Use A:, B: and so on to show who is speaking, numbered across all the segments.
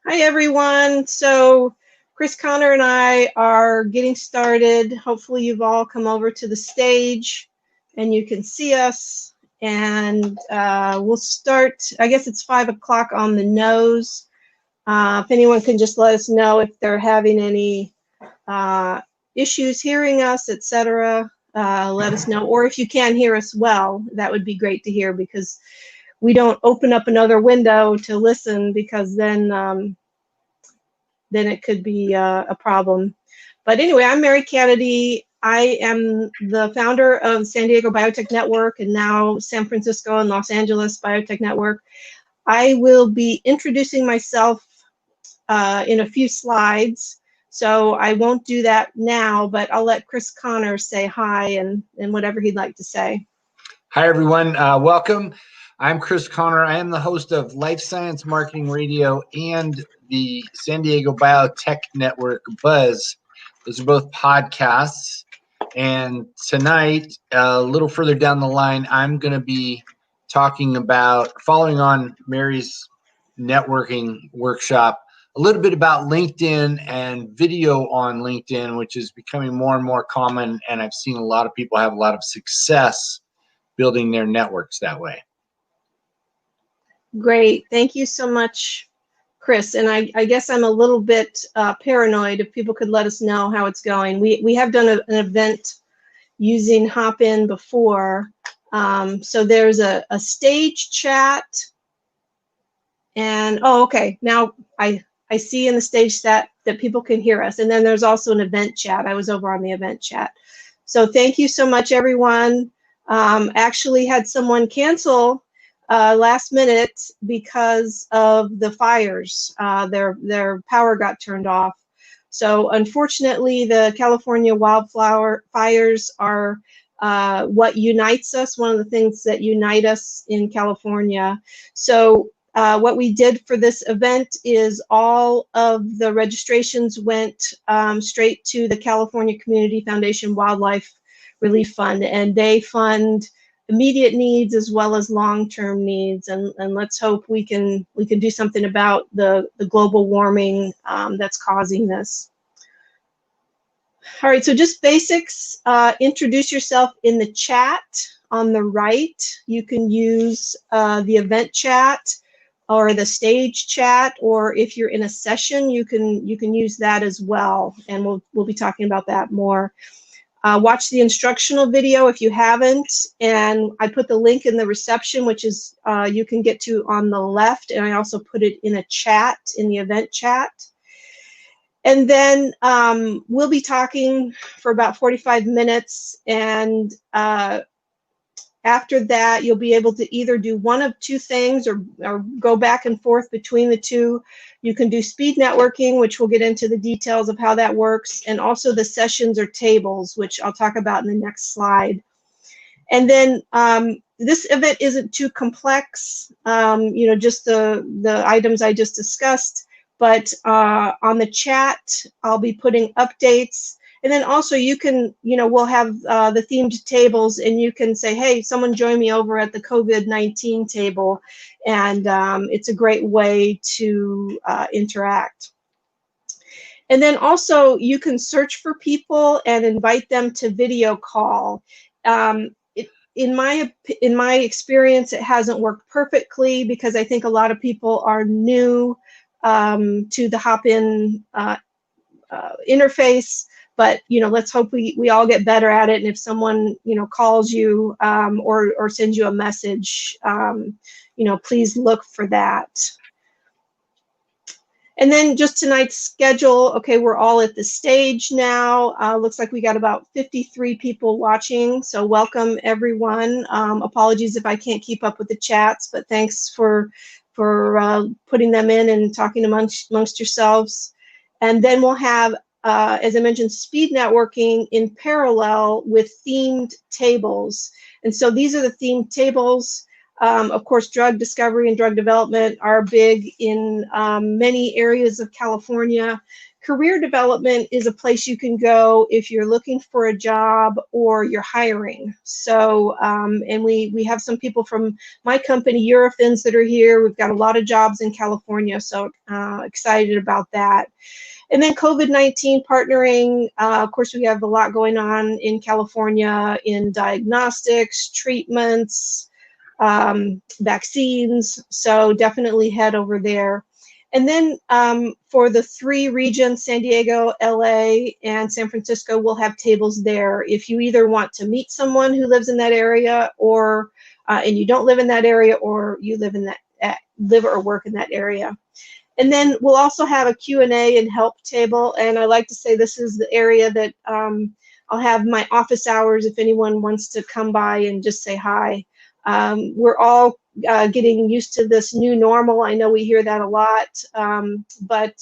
A: Hi, everyone. So Chris Connor and I are getting started. Hopefully you've all come over to the stage and you can see us. And we'll start, I guess it's 5 o'clock on the nose. If anyone can just let us know if they're having any issues hearing us, etc. Let us know. Or if you can hear us well, that would be great to hear, because we don't open up another window to listen, because then it could be a problem. But anyway, I'm Mary Canady. I am the founder of San Diego Biotech Network and now San Francisco and Los Angeles Biotech Network. I will be introducing myself in a few slides, so I won't do that now, but I'll let Chris Connor say hi and whatever he'd like to say.
B: Hi, everyone. Welcome. I'm Chris Connor. I am the host of Life Science Marketing Radio and the San Diego Biotech Network Buzz. Those are both podcasts. And tonight, a little further down the line, I'm going to be talking about, following on Mary's networking workshop, a little bit about LinkedIn and video on LinkedIn, which is becoming more and more common. And I've seen a lot of people have a lot of success building their networks that way.
A: Great. Thank you so much, Chris. And I guess I'm a little bit paranoid. If people could let us know how it's going. We have done an event using Hopin before. So there's a stage chat. And, oh, okay. Now I see in the stage chat that people can hear us. And then there's also an event chat. I was over on the event chat. So thank you so much, everyone. Actually had someone cancel last minute because of the fires. Their power got turned off. So unfortunately, the California wildfire fires are what unites us, one of the things that unite us in California. So what we did for this event is all of the registrations went straight to the California Community Foundation Wildlife Relief Fund, and they fund immediate needs as well as long-term needs, and let's hope we can do something about the global warming that's causing this. All right, so just basics. Introduce yourself in the chat on the right. You can use the event chat or the stage chat, or if you're in a session, you can use that as well, and we'll be talking about that more. Watch the instructional video if you haven't, and I put the link in the reception, which is you can get to on the left, and I also put it in a chat, in the event chat. And then we'll be talking for about 45 minutes, and after that, you'll be able to either do one of two things or go back and forth between the two. You can do speed networking, which we'll get into the details of how that works, and also the sessions or tables, which I'll talk about in the next slide. And then this event isn't too complex, you know, just the items I just discussed, but on the chat, I'll be putting updates. And then also you can, you know, we'll have the themed tables, and you can say, hey, someone join me over at the COVID-19 table. And it's a great way to interact. And then also you can search for people and invite them to video call. In my experience, it hasn't worked perfectly because I think a lot of people are new to the Hopin interface. But, you know, let's hope we all get better at it. And if someone, you know, calls you or sends you a message, you know, please look for that. And then just tonight's schedule. Okay, we're all at the stage now. Looks like we got about 53 people watching. So welcome, everyone. Apologies if I can't keep up with the chats, but thanks for putting them in and talking amongst yourselves. And then we'll have, as I mentioned, speed networking in parallel with themed tables. And so these are the themed tables. Of course, drug discovery and drug development are big in many areas of California. career development is a place you can go if you're looking for a job or you're hiring. So, and we have some people from my company, Eurofins, that are here. We've got a lot of jobs in California, so excited about that. And then COVID-19 partnering, of course, we have a lot going on in California in diagnostics, treatments, vaccines, so definitely head over there. And then for the 3 regions, San Diego, LA, and San Francisco, we'll have tables there. If you either want to meet someone who lives in that area, or and you don't live in that area, or you live in that live or work in that area. And then we'll also have a Q&A and help table. And I like to say this is the area that I'll have my office hours if anyone wants to come by and just say hi. We're all getting used to this new normal. I know we hear that a lot, but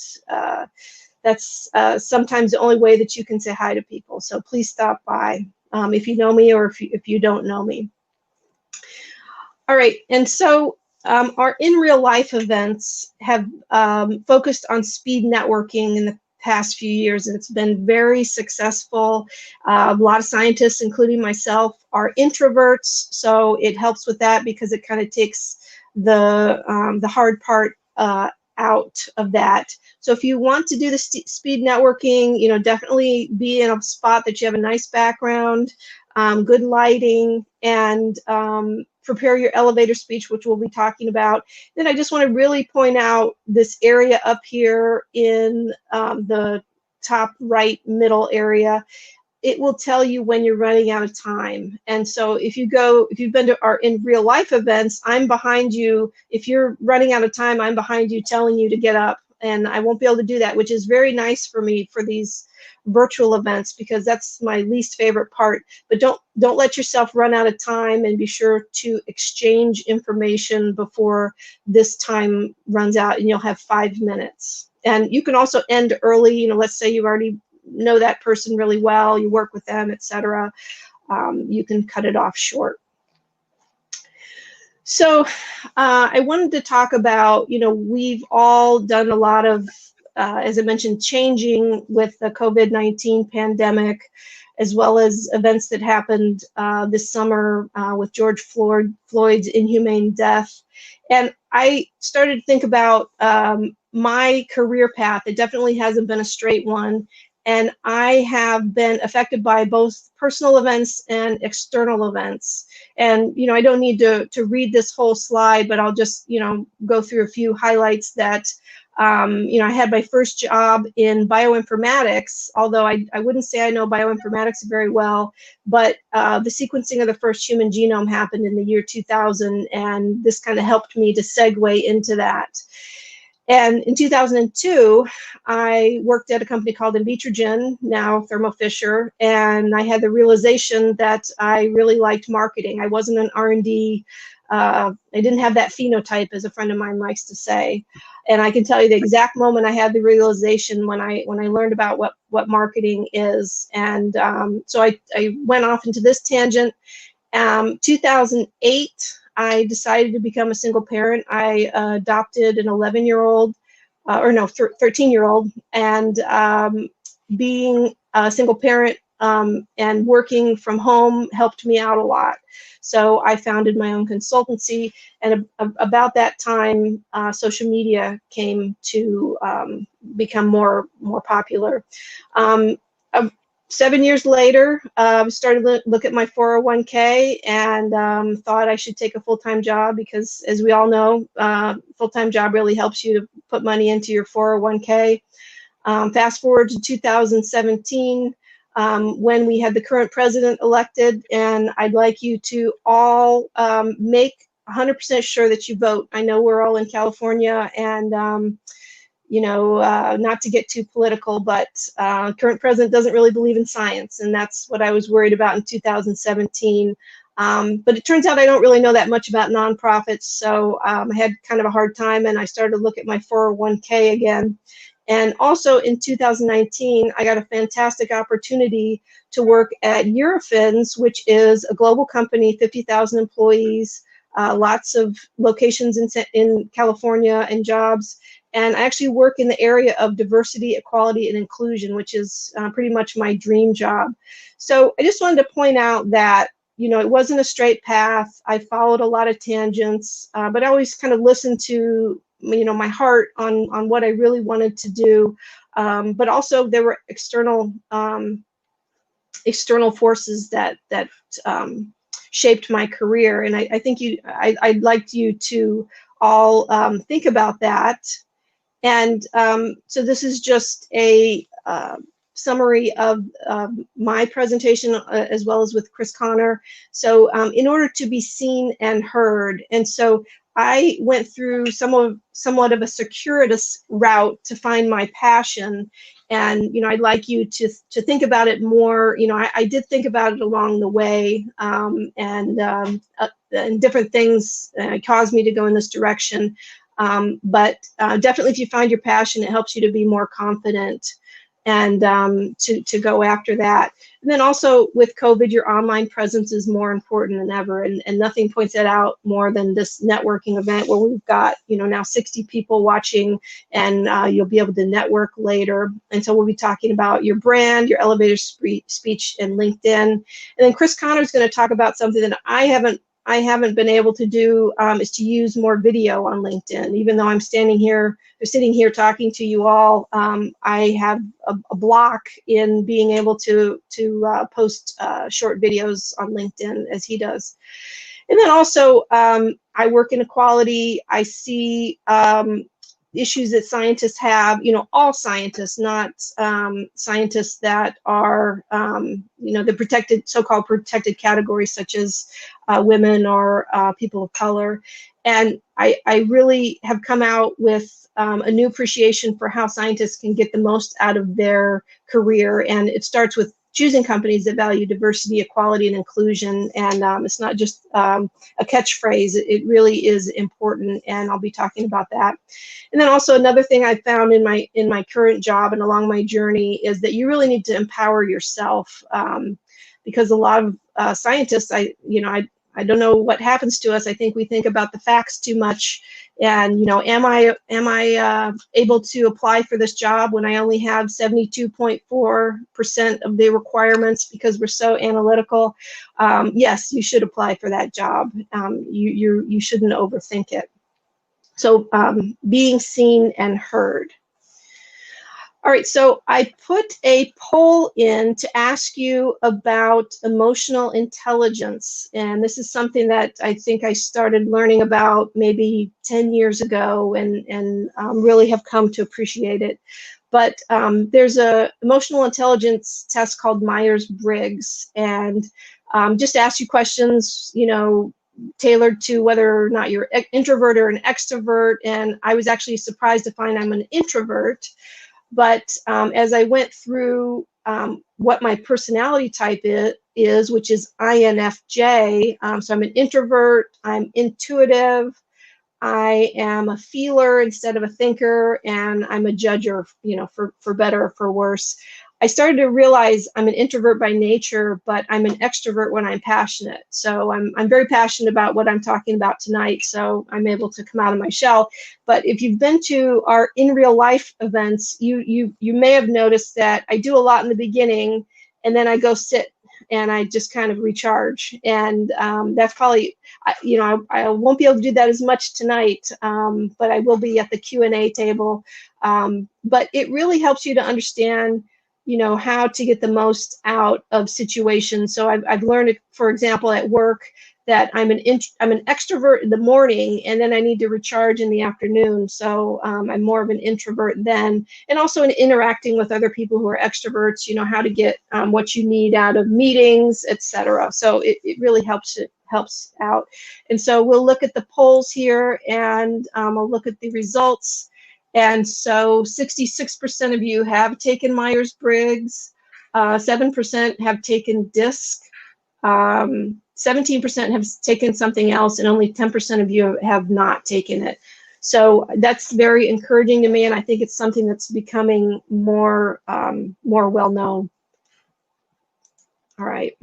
A: that's sometimes the only way that you can say hi to people. So please stop by if you know me or if you don't know me. All right, and so our in real life events have focused on speed networking in the past few years, and it's been very successful. A lot of scientists, including myself, are introverts, so it helps with that because it kind of takes the hard part out of that. So if you want to do the speed networking, you know, definitely be in a spot that you have a nice background, good lighting, and prepare your elevator speech, which we'll be talking about. Then I just want to really point out this area up here in the top right middle area. It will tell you when you're running out of time. And so if you've been to our in real life events, I'm behind you. If you're running out of time, I'm behind you telling you to get up. And I won't be able to do that, which is very nice for me for these virtual events, because that's my least favorite part. But don't let yourself run out of time, and be sure to exchange information before this time runs out, and you'll have 5 minutes. And you can also end early. You know, let's say you already know that person really well, you work with them, etc. You can cut it off short. So I wanted to talk about, you know, we've all done a lot of, as I mentioned, changing with the COVID-19 pandemic, as well as events that happened this summer with George Floyd's inhumane death. And I started to think about my career path. It definitely hasn't been a straight one. And I have been affected by both personal events and external events. And, you know, I don't need to read this whole slide, but I'll just, you know, go through a few highlights that, you know, I had my first job in bioinformatics, although I wouldn't say I know bioinformatics very well, but the sequencing of the first human genome happened in the year 2000, and this kind of helped me to segue into that. And in 2002, I worked at a company called Invitrogen, now Thermo Fisher, and I had the realization that I really liked marketing. I wasn't an R&D. I didn't have that phenotype, as a friend of mine likes to say. And I can tell you the exact moment I had the realization when I learned about what marketing is. And so I went off into this tangent. 2008. I decided to become a single parent. I adopted an 11-year-old, or no, 13-year-old, and being a single parent and working from home helped me out a lot. So I founded my own consultancy, and about that time, social media came to become more popular. 7 years later, started to look at my 401k and thought I should take a full-time job, because, as we all know, full-time job really helps you to put money into your 401k. Fast forward to 2017, when we had the current president elected, and I'd like you to all make 100% sure that you vote. I know we're all in California, and you know, not to get too political, but current president doesn't really believe in science, and that's what I was worried about in 2017. But it turns out I don't really know that much about nonprofits, so I had kind of a hard time, and I started to look at my 401k again. And also in 2019, I got a fantastic opportunity to work at Eurofins, which is a global company, 50,000 employees, lots of locations in California and jobs. and I actually work in the area of diversity, equality, and inclusion, which is pretty much my dream job. So I just wanted to point out that, you know, it wasn't a straight path. I followed a lot of tangents, but I always kind of listened to, you know, my heart on what I really wanted to do. But also there were external forces that shaped my career, and I think I'd like you to all think about that. And so this is just a summary of my presentation, as well as with Chris Connor. So in order to be seen and heard, and so I went through somewhat of a circuitous route to find my passion. And, you know, I'd like you to think about it more. You know, I did think about it along the way, and different things caused me to go in this direction. But definitely, if you find your passion, it helps you to be more confident and to go after that. And then also with COVID, your online presence is more important than ever, and nothing points that out more than this networking event where we've got, you know, now 60 people watching, and you'll be able to network later. And so we'll be talking about your brand, your elevator speech, and LinkedIn. And then Chris Connor is going to talk about something that I haven't been able to do, is to use more video on LinkedIn. Even though I'm sitting here talking to you all, I have a block in being able to post short videos on LinkedIn as he does. And then also, I work in equality. I see issues that scientists have, you know, all scientists, not scientists that are, you know, the so-called protected categories, such as women or people of color. And I really have come out with a new appreciation for how scientists can get the most out of their career. And it starts with choosing companies that value diversity, equality, and inclusion. And it's not just a catchphrase. It really is important, and I'll be talking about that. And then also another thing I found in my current job and along my journey is that you really need to empower yourself, because a lot of scientists, I don't know what happens to us. I think we think about the facts too much. And, you know, am I able to apply for this job when I only have 72.4% of the requirements because we're so analytical? Yes, you should apply for that job. You shouldn't overthink it. So being seen and heard. All right, so I put a poll in to ask you about emotional intelligence. And this is something that I think I started learning about maybe 10 years ago, and really have come to appreciate it. But there's a emotional intelligence test called Myers-Briggs, and just ask you questions, you know, tailored to whether or not you're an introvert or an extrovert. And I was actually surprised to find I'm an introvert. But as I went through what my personality type is, which is INFJ, so I'm an introvert, I'm intuitive, I am a feeler instead of a thinker, and I'm a judger, you know, for better or for worse. I started to realize I'm an introvert by nature, but I'm an extrovert when I'm passionate. So I'm very passionate about what I'm talking about tonight, so I'm able to come out of my shell. But if you've been to our in real life events, you may have noticed that I do a lot in the beginning, and then I go sit and I just kind of recharge. And that's probably, you know, I won't be able to do that as much tonight, but I will be at the Q&A table. But it really helps you to understand, you know, how to get the most out of situations. So I've learned, for example, at work, that I'm an extrovert in the morning, and then I need to recharge in the afternoon. So I'm more of an introvert then. And also in interacting with other people who are extroverts, you know, how to get what you need out of meetings, etc. So it really helps out. And so we'll look at the polls here, and I'll look at the results. And so 66% of you have taken Myers-Briggs, 7% have taken DISC, 17% have taken something else, and only 10% of you have not taken it. So that's very encouraging to me, and I think it's something that's becoming more well known. All right.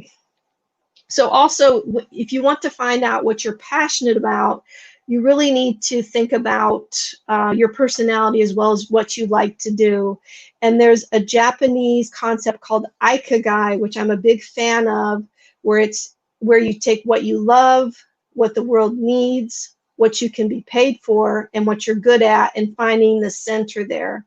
A: So also, if you want to find out what you're passionate about, you really need to think about your personality as well as what you like to do. And there's a Japanese concept called ikigai, which I'm a big fan of, where you take what you love, what the world needs, what you can be paid for, and what you're good at, and finding the center there.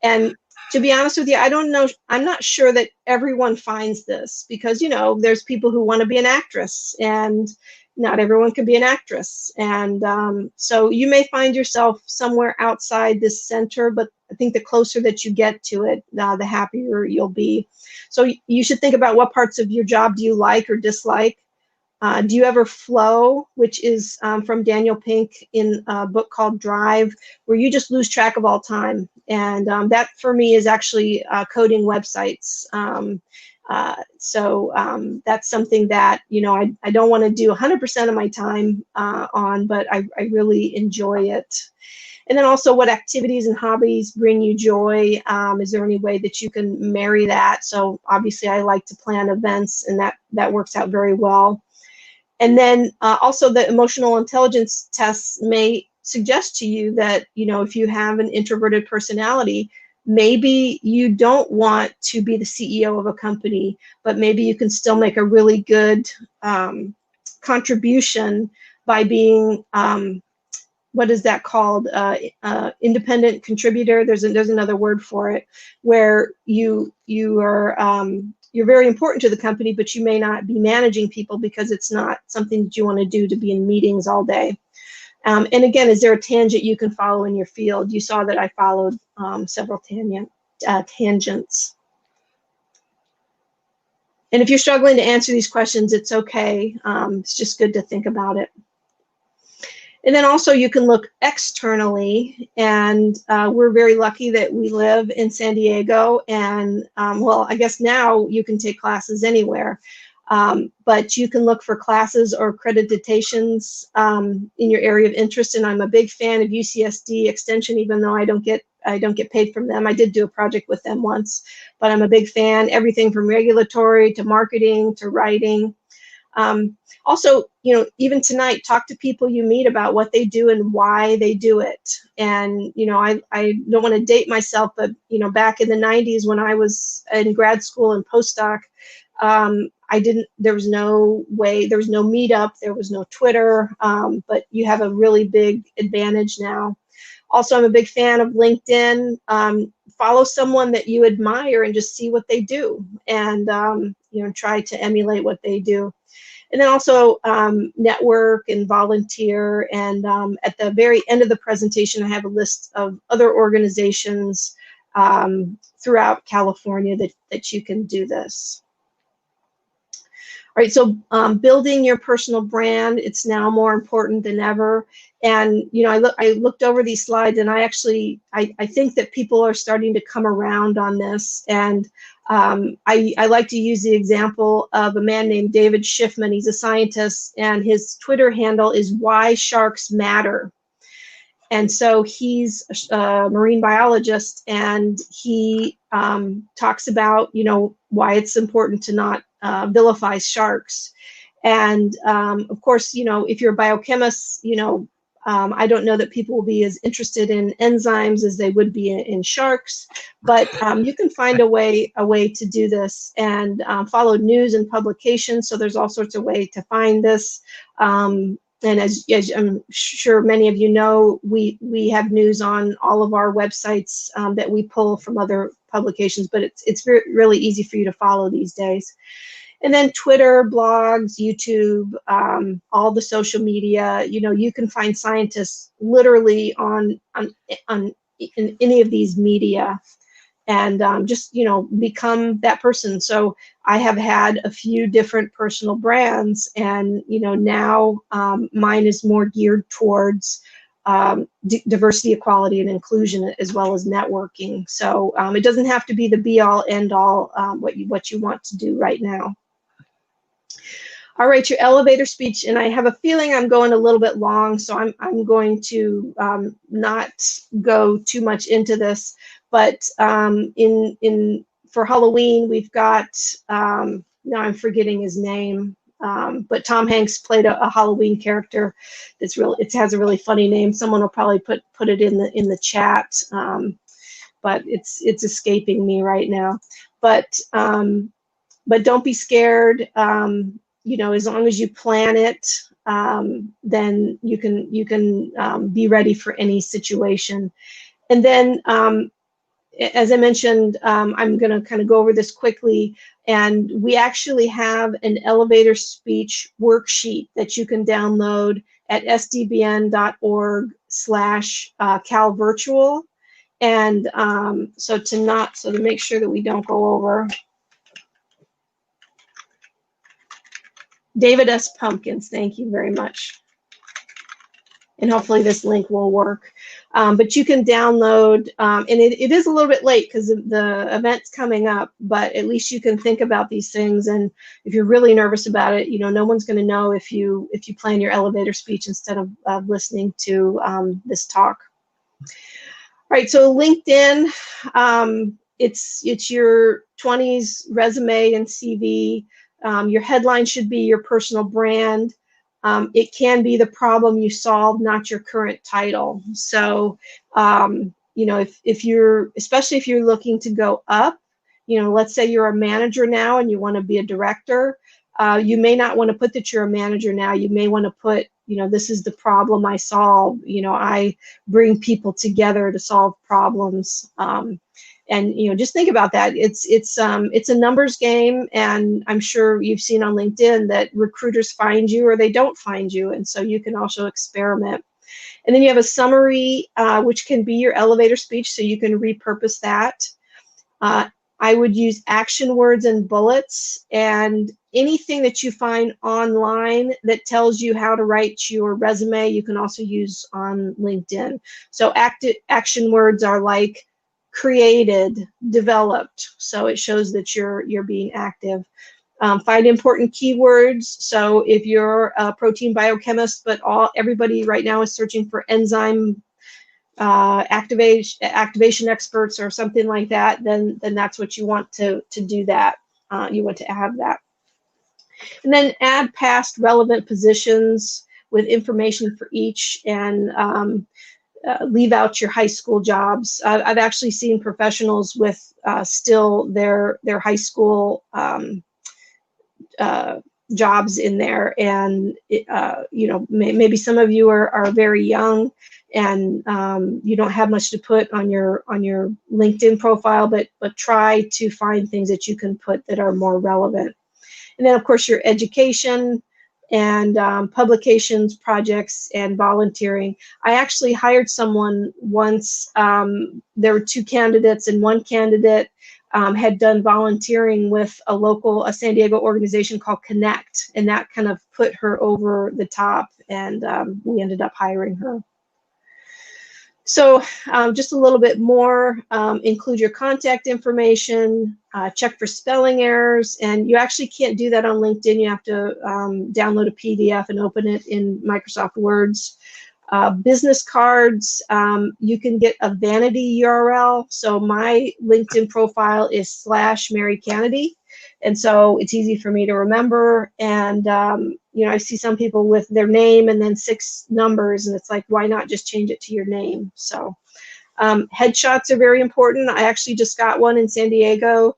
A: And to be honest with you, I don't know, I'm not sure that everyone finds this, because, you know, there's people who want to be an actress, and not everyone can be an actress. And so you may find yourself somewhere outside this center, but I think the closer that you get to it, the happier you'll be. So you should think about what parts of your job do you like or dislike. Do you ever flow, which is from Daniel Pink in a book called Drive, where you just lose track of all time. And that for me is actually coding websites. So that's something that, you know, I don't want to do 100% of my time on, but I really enjoy it. And then also, what activities and hobbies bring you joy? Is there any way that you can marry that? So obviously I like to plan events, and that works out very well. And then also the emotional intelligence tests may suggest to you that, you know, if you have an introverted personality, maybe you don't want to be the CEO of a company, but maybe you can still make a really good contribution by being, what is that called? Independent contributor. There's another word for it, where you are, you're very important to the company, but you may not be managing people because it's not something that you want to do, to be in meetings all day. And again, is there a tangent you can follow in your field? You saw that I followed several tangents. And if you're struggling to answer these questions, it's okay. It's just good to think about it. And then also you can look externally, and we're very lucky that we live in San Diego, and well, I guess now you can take classes anywhere, but you can look for classes or accreditations in your area of interest. And I'm a big fan of UCSD Extension, even though I don't get paid from them. I did do a project with them once, but I'm a big fan. Everything from regulatory to marketing to writing. Also, you know, even tonight, talk to people you meet about what they do and why they do it. And, you know, I don't want to date myself, but, you know, back in the 90s when I was in grad school and postdoc, there was no way, there was no meetup, there was no Twitter, but you have a really big advantage now. Also, I'm a big fan of LinkedIn. Follow someone that you admire and just see what they do, and, you know, try to emulate what they do. And then also network and volunteer. And at the very end of the presentation, I have a list of other organizations throughout California that you can do this. All right, so building your personal brand, it's now more important than ever. And, you know, I looked over these slides, and I think that people are starting to come around on this. And I like to use the example of a man named David Schiffman. He's a scientist, and his Twitter handle is Why Sharks Matter. And so he's a marine biologist, and he talks about, you know, why it's important to not vilify sharks. And of course, you know, if you're a biochemist, you know, I don't know that people will be as interested in enzymes as they would be in sharks, but you can find a way to do this, and follow news and publications. So there's all sorts of ways to find this. And as I'm sure many of you know, we have news on all of our websites that we pull from other publications, but it's really easy for you to follow these days. And then Twitter, blogs, YouTube, all the social media. You know, you can find scientists literally on in any of these media, and just, you know, become that person. So I have had a few different personal brands, and, you know, now mine is more geared towards diversity, equality, and inclusion, as well as networking. So it doesn't have to be the be-all, end-all what you want to do right now. All right, your elevator speech, and I have a feeling I'm going a little bit long, so I'm going to not go too much into this. But for Halloween, we've got, now I'm forgetting his name. But Tom Hanks played a Halloween character that's it has a really funny name. Someone will probably put it in the chat, but it's escaping me right now. But don't be scared. You know, as long as you plan it, then you can be ready for any situation. And then, as I mentioned, I'm going to kind of go over this quickly. And we actually have an elevator speech worksheet that you can download at sdbn.org/calvirtual. And so to make sure that we don't go over. David S. Pumpkins, thank you very much. And hopefully this link will work. But you can download, and it is a little bit late because the event's coming up, but at least you can think about these things. And if you're really nervous about it, you know, no one's going to know if you plan your elevator speech instead of listening to this talk. All right, so LinkedIn, it's your 20s resume and CV. Your headline should be your personal brand. It can be the problem you solve, not your current title. So, you know, especially if you're looking to go up, you know, let's say you're a manager now and you want to be a director, you may not want to put that you're a manager now. You may want to put, you know, this is the problem I solve. You know, I bring people together to solve problems. And, you know, just think about that. It's a numbers game, and I'm sure you've seen on LinkedIn that recruiters find you or they don't find you, and so you can also experiment. And then you have a summary, which can be your elevator speech, so you can repurpose that. I would use action words and bullets, and anything that you find online that tells you how to write your resume, you can also use on LinkedIn. So action words are like created, developed, so it shows that you're being active. Find important keywords. So if you're a protein biochemist, but everybody right now is searching for enzyme activation experts or something like that, then that's what you want to do. That you want to have that, and then add past relevant positions with information for each, and leave out your high school jobs. I've actually seen professionals with still their high school jobs in there, and you know, maybe some of you are very young and you don't have much to put on your LinkedIn profile, but try to find things that you can put that are more relevant. And then of course your education and publications, projects, and volunteering. I actually hired someone once. There were two candidates, and one candidate had done volunteering with a San Diego organization called Connect, and that kind of put her over the top, and we ended up hiring her. So just a little bit more, include your contact information, check for spelling errors, and you actually can't do that on LinkedIn. You have to download a PDF and open it in Microsoft Words. Business cards, you can get a vanity URL. So my LinkedIn profile is /Mary Canady. And so it's easy for me to remember. And, you know, I see some people with their name and then 6 numbers, and it's like, why not just change it to your name? So headshots are very important. I actually just got one in San Diego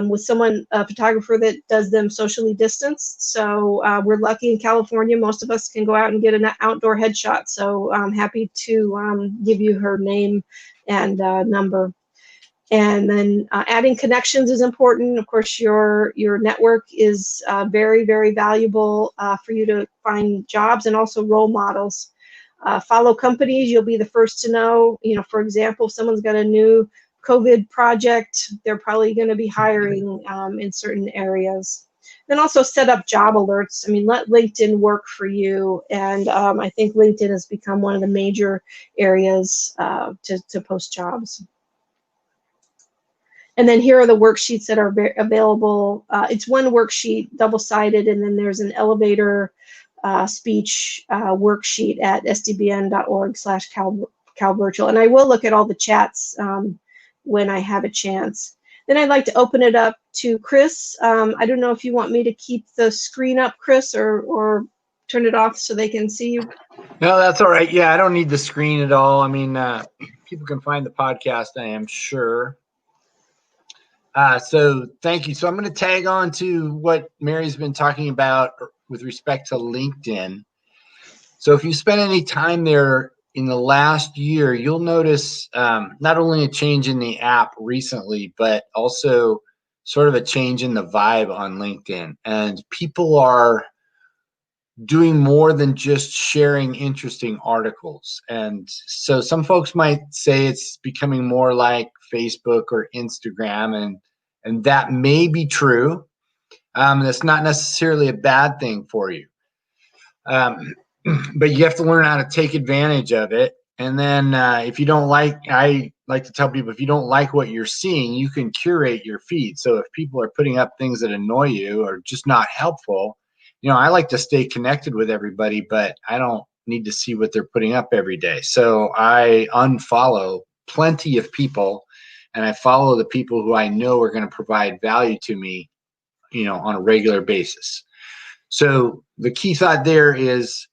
A: with someone, a photographer that does them socially distanced. So we're lucky in California. Most of us can go out and get an outdoor headshot. So I'm happy to give you her name and number. And then adding connections is important. Of course, your network is very, very valuable for you to find jobs and also role models. Follow companies. You'll be the first to know. You know, for example, if someone's got a new COVID project, they're probably going to be hiring in certain areas. Then also set up job alerts. I mean, let LinkedIn work for you. And I think LinkedIn has become one of the major areas to post jobs. And then here are the worksheets that are available. It's one worksheet, double-sided, and then there's an elevator speech worksheet at sdbn.org/calvirtual. And I will look at all the chats when I have a chance. Then I'd like to open it up to Chris. I don't know if you want me to keep the screen up, Chris, or turn it off so they can see you.
B: No, that's all right. Yeah, I don't need the screen at all. I mean, people can find the podcast, I am sure. So thank you. So I'm going to tag on to what Mary's been talking about with respect to LinkedIn. So if you spend any time there in the last year, you'll notice not only a change in the app recently, but also sort of a change in the vibe on LinkedIn. And people are doing more than just sharing interesting articles. And so some folks might say it's becoming more like Facebook or Instagram, and that may be true. That's not necessarily a bad thing for you. But you have to learn how to take advantage of it. And then if you don't like, I like to tell people, if you don't like what you're seeing, you can curate your feed. So if people are putting up things that annoy you or just not helpful, I like to stay connected with everybody, but I don't need to see what they're putting up every day. So I unfollow plenty of people, and I follow the people who I know are going to provide value to me, on a regular basis. So the key thought there is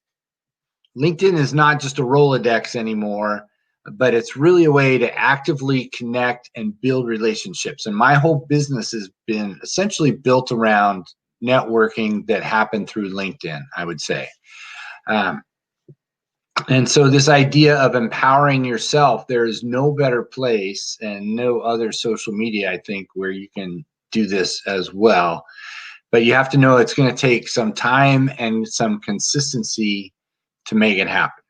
B: LinkedIn is not just a Rolodex anymore, but it's really a way to actively connect and build relationships. And my whole business has been essentially built around networking that happened through LinkedIn, I would say. And so this idea of empowering yourself, there is no better place and no other social media, I think, where you can do this as well. But you have to know it's going to take some time and some consistency to make it happen.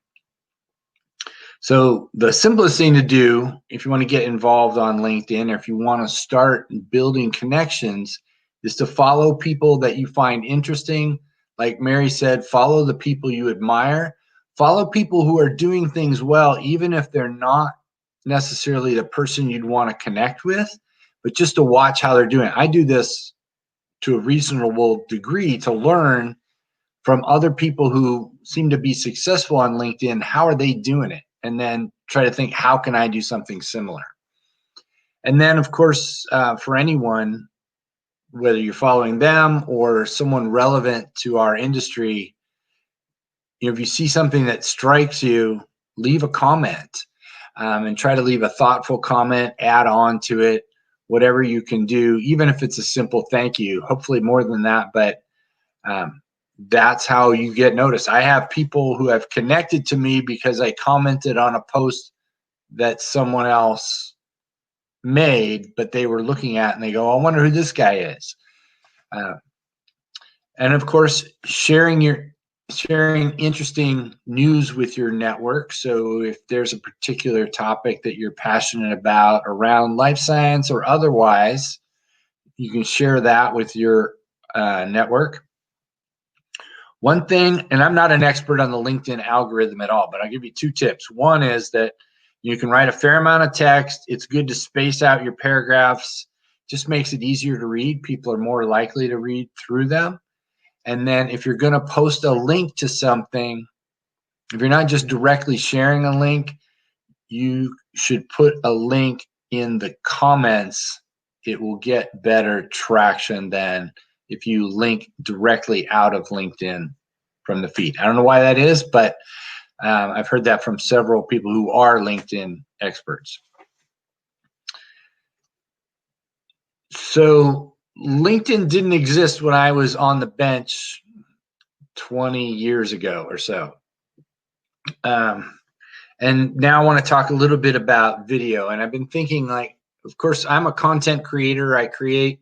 B: So the simplest thing to do if you want to get involved on LinkedIn, or if you want to start building connections, is to follow people that you find interesting. Like Mary said, follow the people you admire. Follow people who are doing things well, even if they're not necessarily the person you'd want to connect with, but just to watch how they're doing. I do this to a reasonable degree to learn from other people who seem to be successful on LinkedIn. How are they doing it? And then try to think, how can I do something similar? And then, of course, for anyone, whether you're following them or someone relevant to our industry, if you see something that strikes you, leave a comment, and try to leave a thoughtful comment, add on to it, whatever you can do, even if it's a simple thank you, hopefully more than that, but that's how you get noticed. I have people who have connected to me because I commented on a post that someone else made, but they were looking at and they go, I wonder who this guy is. And of course, sharing interesting news with your network. So if there's a particular topic that you're passionate about around life science or otherwise, you can share that with your network. One thing, and I'm not an expert on the LinkedIn algorithm at all, but I'll give you two tips. One is that you can write a fair amount of text. It's good to space out your paragraphs. Just makes it easier to read. People are more likely to read through them. And then if you're going to post a link to something, if you're not just directly sharing a link, you should put a link in the comments. It will get better traction than if you link directly out of LinkedIn from the feed. I don't know why that is, but I've heard that from several people who are LinkedIn experts. So LinkedIn didn't exist when I was on the bench 20 years ago or so. And now I want to talk a little bit about video. And I've been thinking, like, of course, I'm a content creator. I create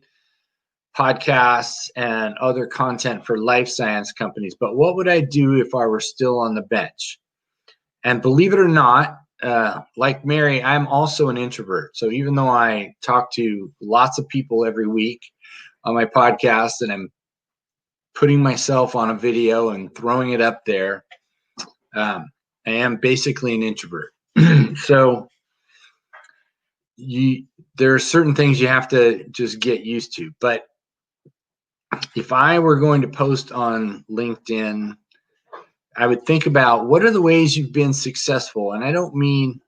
B: podcasts and other content for life science companies. But what would I do if I were still on the bench? And believe it or not, like Mary, I'm also an introvert. So even though I talk to lots of people every week on my podcast and I'm putting myself on a video and throwing it up there, I am basically an introvert. So there are certain things you have to just get used to. But if I were going to post on LinkedIn, I would think about what are the ways you've been successful. And I don't mean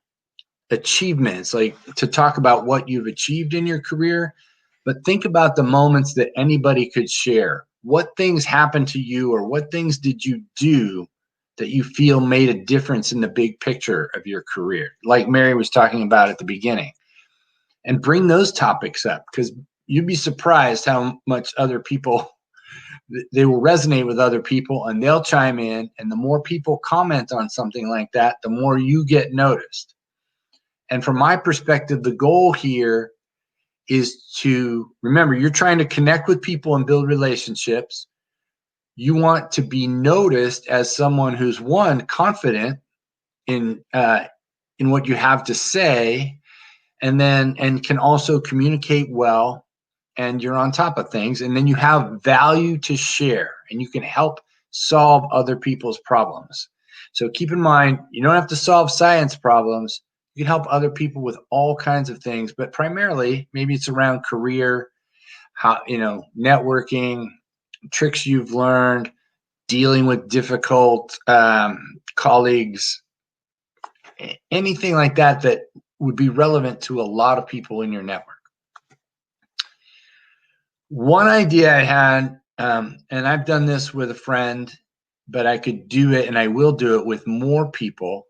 B: achievements, like to talk about what you've achieved in your career, but think about the moments that anybody could share. What things happened to you, or what things did you do that you feel made a difference in the big picture of your career, like Mary was talking about at the beginning. And bring those topics up, because you'd be surprised how much other people, they will resonate with other people, and they'll chime in. And the more people comment on something like that, the more you get noticed. And from my perspective, the goal here is to remember, you're trying to connect with people and build relationships. You want to be noticed as someone who's, one, confident in what you have to say, and can also communicate well, and you're on top of things, and then you have value to share, and you can help solve other people's problems. So keep in mind, you don't have to solve science problems. You can help other people with all kinds of things, but primarily maybe it's around career, how, networking, tricks you've learned, dealing with difficult colleagues, anything like that that would be relevant to a lot of people in your network. One idea I had, and I've done this with a friend, but I could do it, and I will do it with more people,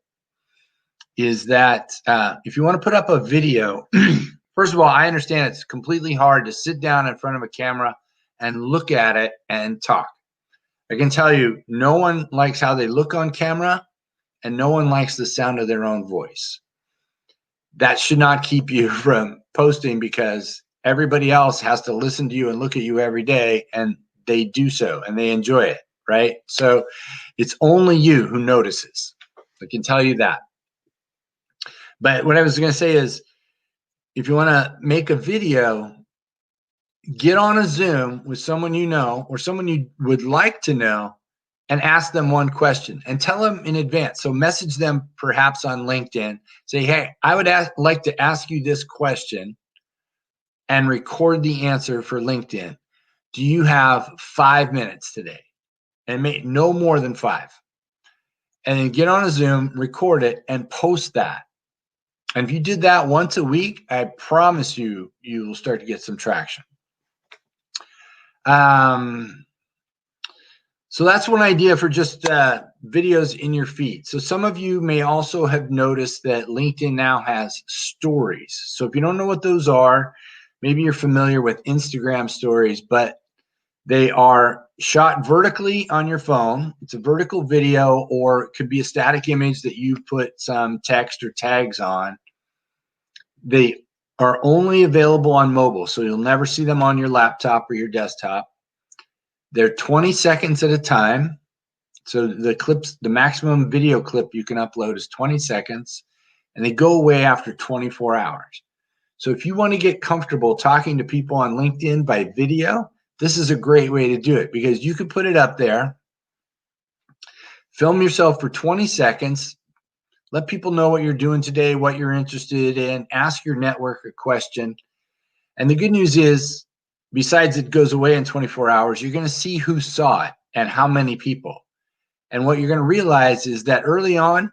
B: is that if you want to put up a video, first of all, I understand it's completely hard to sit down in front of a camera and look at it and talk. I can tell you, no one likes how they look on camera, and no one likes the sound of their own voice. That should not keep you from posting, because everybody else has to listen to you and look at you every day, and they do so, and they enjoy it, right? So it's only you who notices. I can tell you that. But what I was going to say is, if you want to make a video, get on a Zoom with someone you know, or someone you would like to know, and ask them one question, and tell them in advance. So message them perhaps on LinkedIn. Say, hey, I would like to ask you this question, and record the answer for LinkedIn. Do you have 5 minutes today? And make no more than 5. And then get on a Zoom, record it, and post that. And if you did that once a week, I promise you, you will start to get some traction. So that's one idea for just videos in your feed. So some of you may also have noticed that LinkedIn now has stories. So if you don't know what those are, maybe you're familiar with Instagram stories, but they are shot vertically on your phone. It's a vertical video, or it could be a static image that you put some text or tags on. They are only available on mobile, so you'll never see them on your laptop or your desktop. They're 20 seconds at a time. So the clips, the maximum video clip you can upload is 20 seconds, and they go away after 24 hours. So if you want to get comfortable talking to people on LinkedIn by video, this is a great way to do it, because you can put it up there, film yourself for 20 seconds, let people know what you're doing today, what you're interested in, ask your network a question. And the good news is, besides it goes away in 24 hours, you're going to see who saw it and how many people. And what you're going to realize is that early on,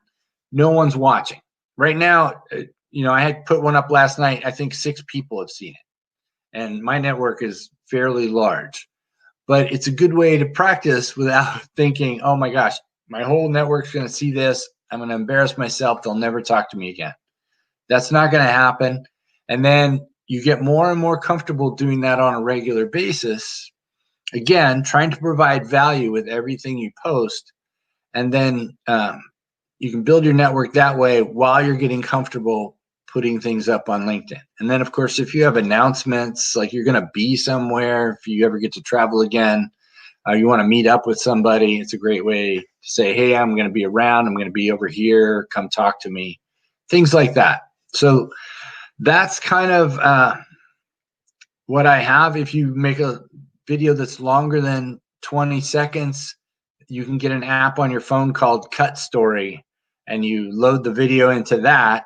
B: no one's watching. Right now, I had put one up last night. I think 6 people have seen it. And my network is fairly large. But it's a good way to practice without thinking, oh my gosh, my whole network's going to see this. I'm going to embarrass myself. They'll never talk to me again. That's not going to happen. And then you get more and more comfortable doing that on a regular basis. Again, trying to provide value with everything you post. And then you can build your network that way while you're getting comfortable putting things up on LinkedIn. And then, of course, if you have announcements, like you're going to be somewhere, if you ever get to travel again, you want to meet up with somebody, it's a great way to say, hey, I'm going to be around. I'm going to be over here. Come talk to me. Things like that. So that's kind of what I have. If you make a video that's longer than 20 seconds, you can get an app on your phone called Cut Story, and you load the video into that,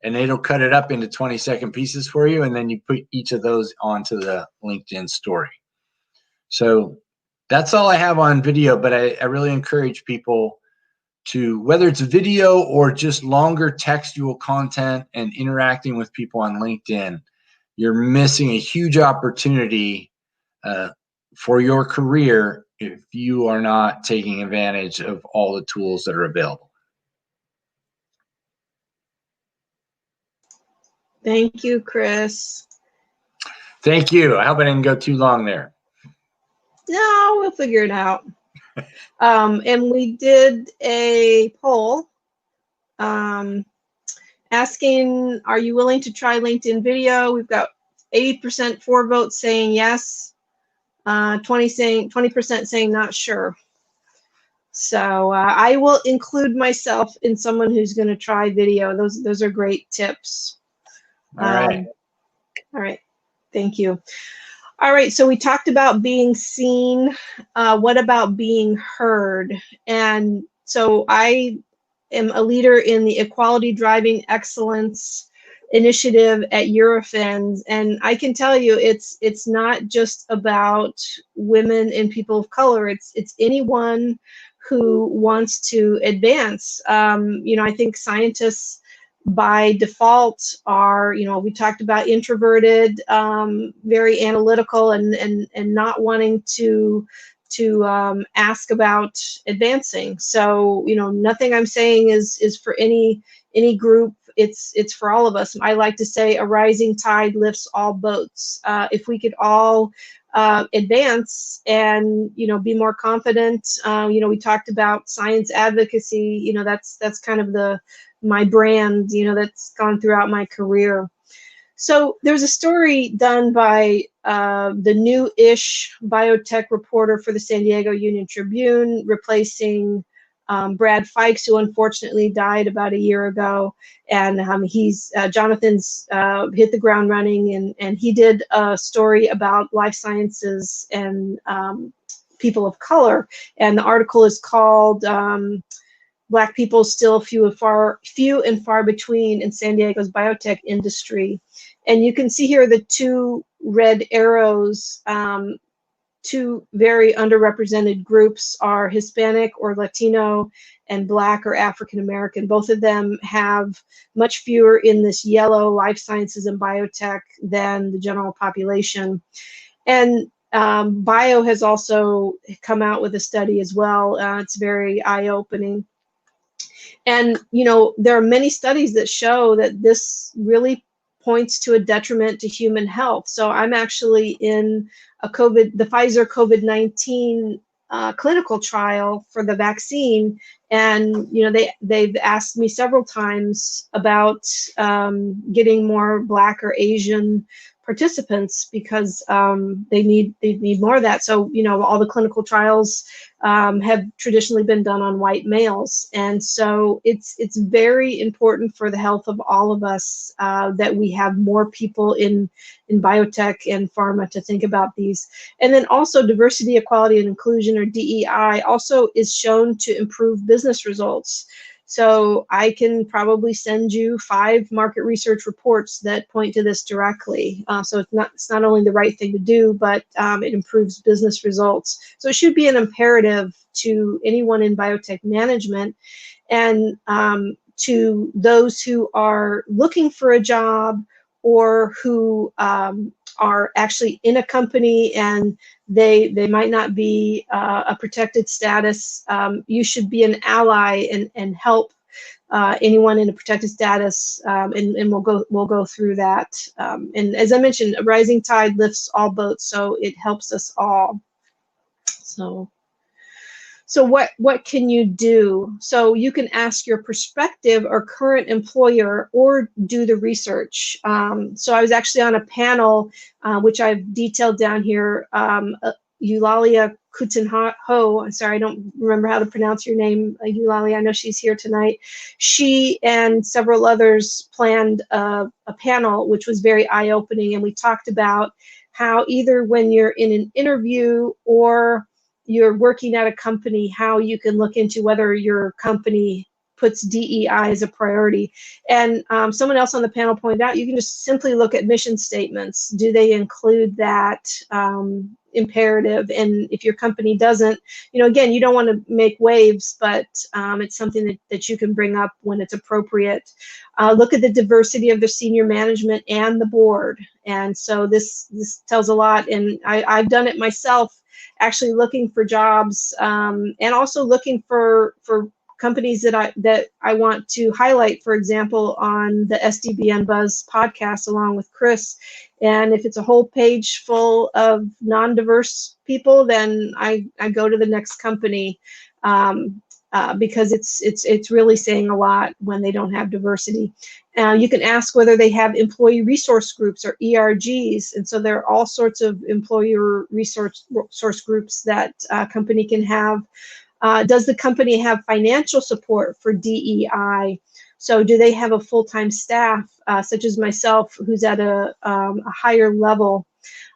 B: and it'll cut it up into 20-second pieces for you, and then you put each of those onto the LinkedIn story. So that's all I have on video, but I really encourage people to, whether it's video or just longer textual content and interacting with people on LinkedIn, you're missing a huge opportunity for your career if you are not taking advantage of all the tools that are available.
A: Thank you, Chris.
B: Thank you. I hope I didn't go too long there.
A: No, we'll figure it out. And we did a poll asking, are you willing to try LinkedIn video? We've got 80% for votes saying yes, 20% saying not sure. So I will include myself in someone who's going to try video. Those are great tips.
B: All right.
A: All right. Thank you. All right. So we talked about being seen. What about being heard? And so I am a leader in the Equality Driving Excellence initiative at Eurofins, and I can tell you it's not just about women and people of color. It's anyone who wants to advance. You know, I think scientists by default are, you know, we talked about introverted, very analytical, and not wanting to ask about advancing. So, you know, nothing I'm saying is for any group. It's for all of us. I like to say a rising tide lifts all boats. If we could all advance and, you know, be more confident. You know, we talked about science advocacy. You know, that's kind of my brand, you know, that's gone throughout my career. So there's a story done by the new-ish biotech reporter for the San Diego Union Tribune, replacing Brad Fikes, who unfortunately died about a year ago. And Jonathan's hit the ground running, and he did a story about life sciences and people of color. And the article is called Black People Still Few and Far Between in San Diego's Biotech Industry. And you can see here the two red arrows. Two very underrepresented groups are Hispanic or Latino and Black or African American. Both of them have much fewer in this yellow life sciences and biotech than the general population. And Bio has also come out with a study as well. It's very eye-opening. And, you know, there are many studies that show that this really points to a detriment to human health. So I'm actually in the Pfizer COVID-19 clinical trial for the vaccine. And, you know, they've asked me several times about getting more Black or Asian participants because they need more of that. So, you know, all the clinical trials have traditionally been done on white males. And so it's very important for the health of all of us that we have more people in biotech and pharma to think about these. And then also diversity, equality, and inclusion, or DEI, also is shown to improve business results. So I can probably send you 5 market research reports that point to this directly. So it's not only the right thing to do, but it improves business results. So it should be an imperative to anyone in biotech management and to those who are looking for a job or who are actually in a company and they might not be a protected status. You should be an ally and help anyone in a protected status, and we'll go through that. And as I mentioned, a rising tide lifts all boats, so it helps us all. So what can you do? So you can ask your prospective or current employer or do the research. So I was actually on a panel, which I've detailed down here. Eulalia Kutenho, I'm sorry, I don't remember how to pronounce your name, Eulalia. I know she's here tonight. She and several others planned a panel, which was very eye-opening, and we talked about how either when you're in an interview or you're working at a company, how you can look into whether your company puts DEI as a priority. And someone else on the panel pointed out, you can just simply look at mission statements. Do they include that imperative? And if your company doesn't, again, you don't want to make waves, but it's something that you can bring up when it's appropriate. Look at the diversity of the senior management and the board. And so this tells a lot. And I've done it myself, actually looking for jobs and also looking for companies that I want to highlight, for example, on the SDBN Buzz podcast along with Chris. And if it's a whole page full of non-diverse people, then I go to the next company because it's really saying a lot when they don't have diversity. You can ask whether they have employee resource groups or ERGs, and so there are all sorts of employer resource groups that a company can have. Does the company have financial support for DEI? So do they have a full-time staff, such as myself, who's at a higher level?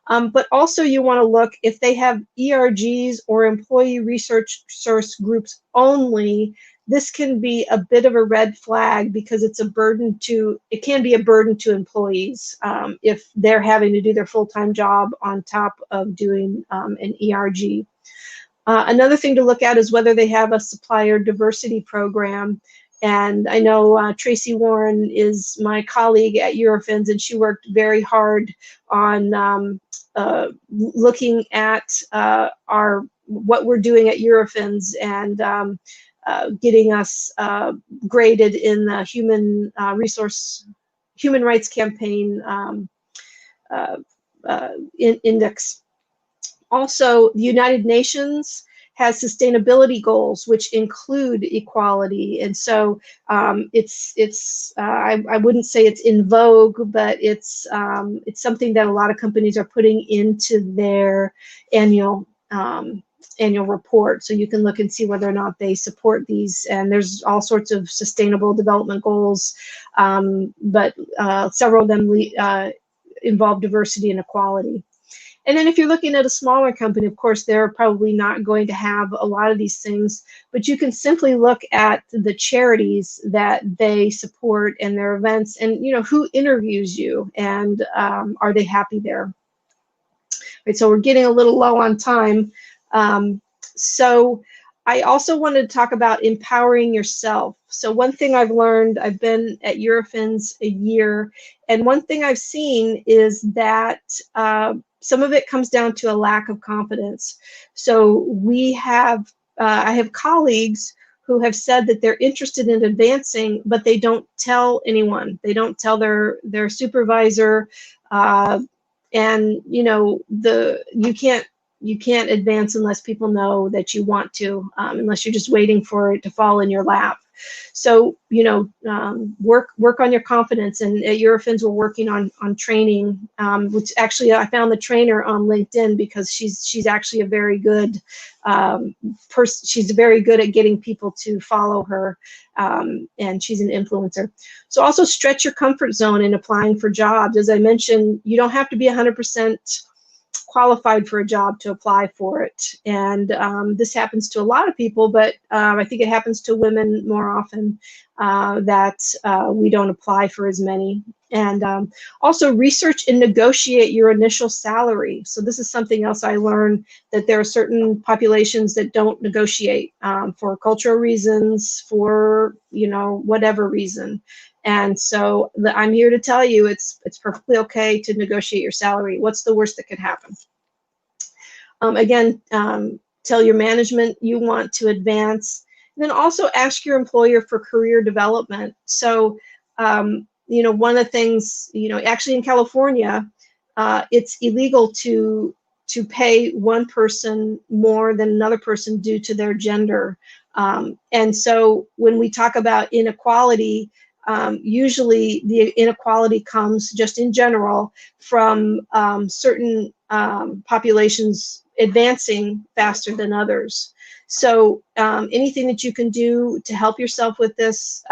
A: But also you want to look if they have ERGs or employee resource groups only. This can be a bit of a red flag because it can be a burden to employees if they're having to do their full-time job on top of doing an ERG. Another thing to look at is whether they have a supplier diversity program. And I know Tracy Warren is my colleague at Eurofins, and she worked very hard on looking at what we're doing at Eurofins and getting us graded in the Human Rights Campaign index. Also, the United Nations has sustainability goals which include equality, and so I wouldn't say it's in vogue, but it's something that a lot of companies are putting into their annual report. So you can look and see whether or not they support these. And there's all sorts of sustainable development goals, but several of them involve diversity and equality. And then if you're looking at a smaller company, of course, they're probably not going to have a lot of these things, but you can simply look at the charities that they support and their events and, who interviews you and are they happy there? Right, so we're getting a little low on time. So I also wanted to talk about empowering yourself. So one thing I've learned, I've been at Eurofins a year, and one thing I've seen is that some of it comes down to a lack of confidence. So I have colleagues who have said that they're interested in advancing, but they don't tell anyone. They don't tell their supervisor, and you can't advance unless people know that you want to, unless you're just waiting for it to fall in your lap. So, work on your confidence. And at Eurofins, we're working on training, which actually I found the trainer on LinkedIn because she's actually a very good person. She's very good at getting people to follow her, and she's an influencer. So also stretch your comfort zone in applying for jobs. As I mentioned, you don't have to be 100% qualified for a job to apply for it. And this happens to a lot of people, but I think it happens to women more often that we don't apply for as many. And also research and negotiate your initial salary. So this is something else I learned, that there are certain populations that don't negotiate for cultural reasons, for whatever reason. And so I'm here to tell you it's perfectly okay to negotiate your salary. What's the worst that could happen? Again, tell your management you want to advance. And then also ask your employer for career development. So, one of the things, actually in California, it's illegal to pay one person more than another person due to their gender. And so when we talk about inequality, usually the inequality comes just in general from certain populations advancing faster than others. So anything that you can do to help yourself with this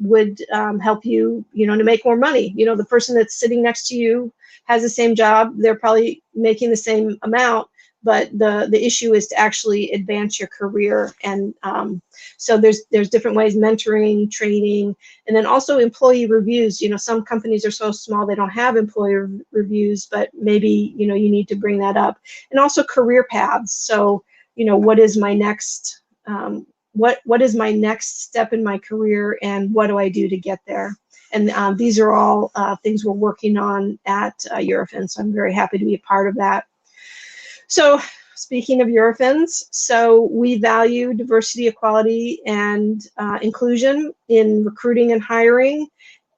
A: would help you, to make more money. The person that's sitting next to you has the same job. They're probably making the same amount, but the issue is to actually advance your career. And so there's different ways: mentoring, training, and then also employee reviews. You know, some companies are so small they don't have employee reviews, but maybe, you know, you need to bring that up. And also career paths. So, you know, what is my next what is my next step in my career, and what do I do to get there? And these are all things we're working on at Eurofins. So I'm very happy to be a part of that. So speaking of Eurofins, so we value diversity, equality, and inclusion in recruiting and hiring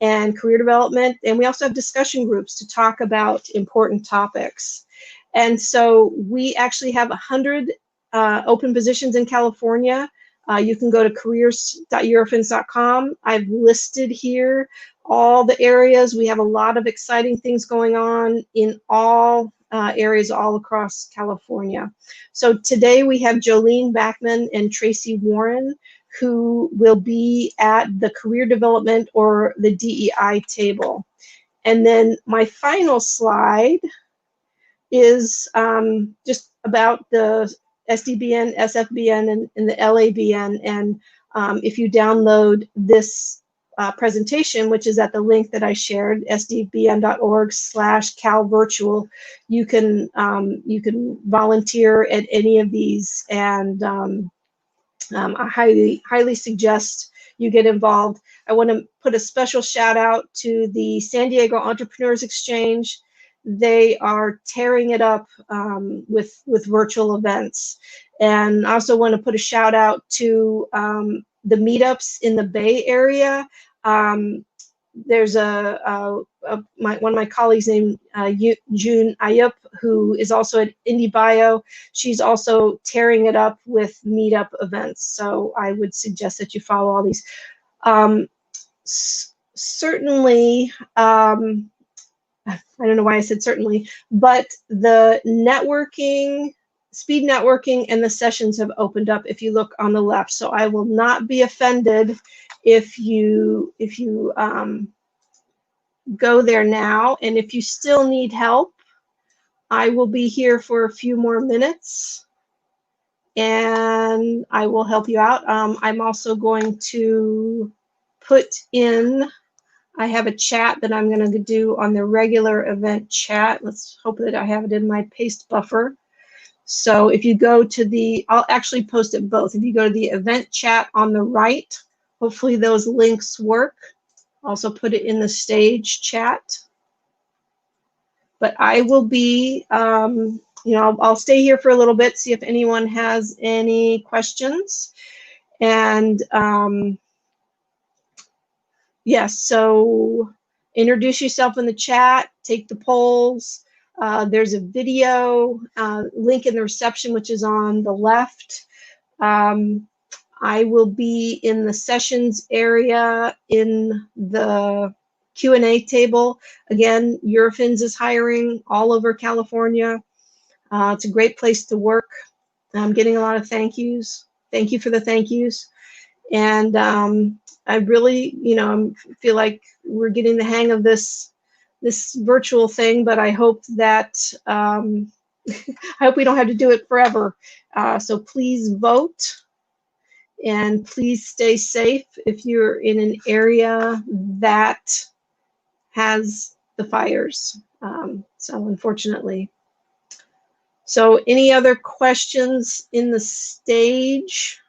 A: and career development. And we also have discussion groups to talk about important topics. And so we actually have 100 open positions in California. You can go to careers.eurofins.com. I've listed here all the areas. We have a lot of exciting things going on in all areas all across California. So today we have Jolene Backman and Tracy Warren, who will be at the career development or the DEI table. And then my final slide is just about the SDBN, SFBN, and the LABN. And if you download this presentation, which is at the link that I shared, sdbn.org/calvirtual, you can volunteer at any of these, and I highly suggest you get involved. I want to put a special shout out to the San Diego Entrepreneurs Exchange. They are tearing it up with virtual events. And I also want to put a shout out to the meetups in the Bay Area. There's one of my colleagues named June Ayup, who is also at IndieBio. She's also tearing it up with meetup events. So I would suggest that you follow all these. Certainly, I don't know why I said certainly, but the networking, speed networking, and the sessions have opened up if you look on the left. So I will not be offended if you go there now. And if you still need help, I will be here for a few more minutes and I will help you out. I'm also going to put in, I have a chat that I'm going to do on the regular event chat. Let's hope that I have it in my paste buffer. So if you go to the, I'll actually post it both. If you go to the event chat on the right, hopefully those links work. Also put it in the stage chat. But I will be, I'll stay here for a little bit, see if anyone has any questions. And yes, so introduce yourself in the chat, take the polls. There's a video link in the reception, which is on the left. I will be in the sessions area in the Q&A table. Again, Eurofins is hiring all over California. It's a great place to work. I'm getting a lot of thank yous. Thank you for the thank yous. And I really, feel like we're getting the hang of this virtual thing, but I hope that, I hope we don't have to do it forever. So please vote. And please stay safe if you're in an area that has the fires. So unfortunately. So any other questions in the stage?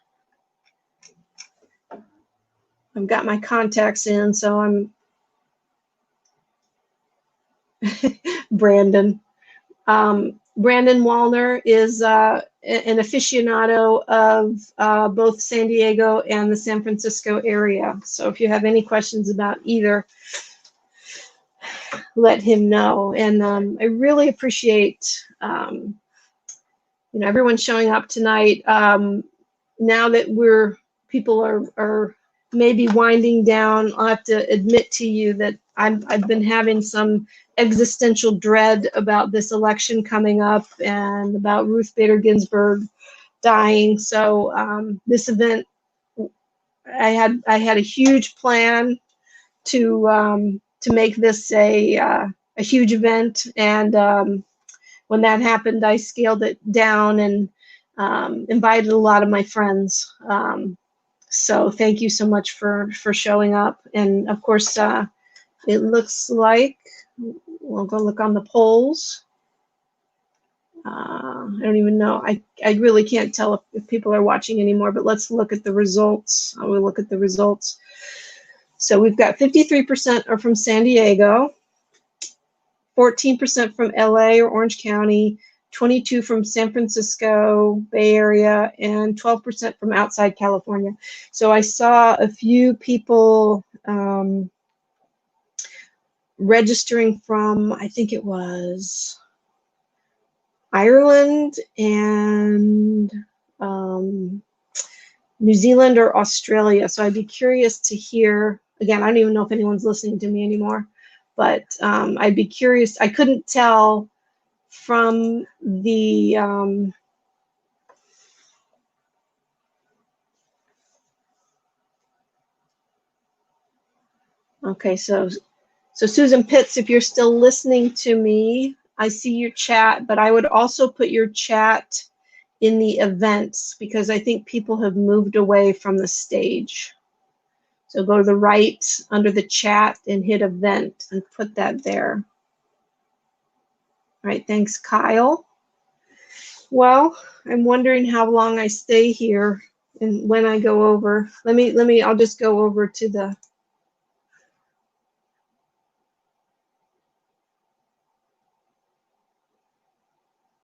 A: I've got my contacts in, so I'm Brandon. Brandon Wallner is an aficionado of both San Diego and the San Francisco area. So if you have any questions about either, let him know. And I really appreciate everyone showing up tonight. Now that people are maybe winding down, I'll have to admit to you that I've been having some existential dread about this election coming up and about Ruth Bader Ginsburg dying. So this event, I had a huge plan to make this a huge event, and when that happened, I scaled it down and invited a lot of my friends. So thank you so much for showing up. And of course, it looks like we'll go look on the polls. I don't even know. I really can't tell if people are watching anymore, but let's look at the results. I will look at the results. So we've got 53% are from San Diego, 14% from LA or Orange County, 22% from San Francisco, Bay Area, and 12% from outside California. So I saw a few people registering from, I think it was Ireland and New Zealand or Australia. So I'd be curious to hear, again, I don't even know if anyone's listening to me anymore, but I'd be curious. I couldn't tell from the okay, so Susan Pitts, if you're still listening to me, I see your chat, but I would also put your chat in the events because I think people have moved away from the stage. So go to the right under the chat and hit event and put that there. All right, thanks, Kyle. Well, I'm wondering how long I stay here and when I go over. I'll just go over to the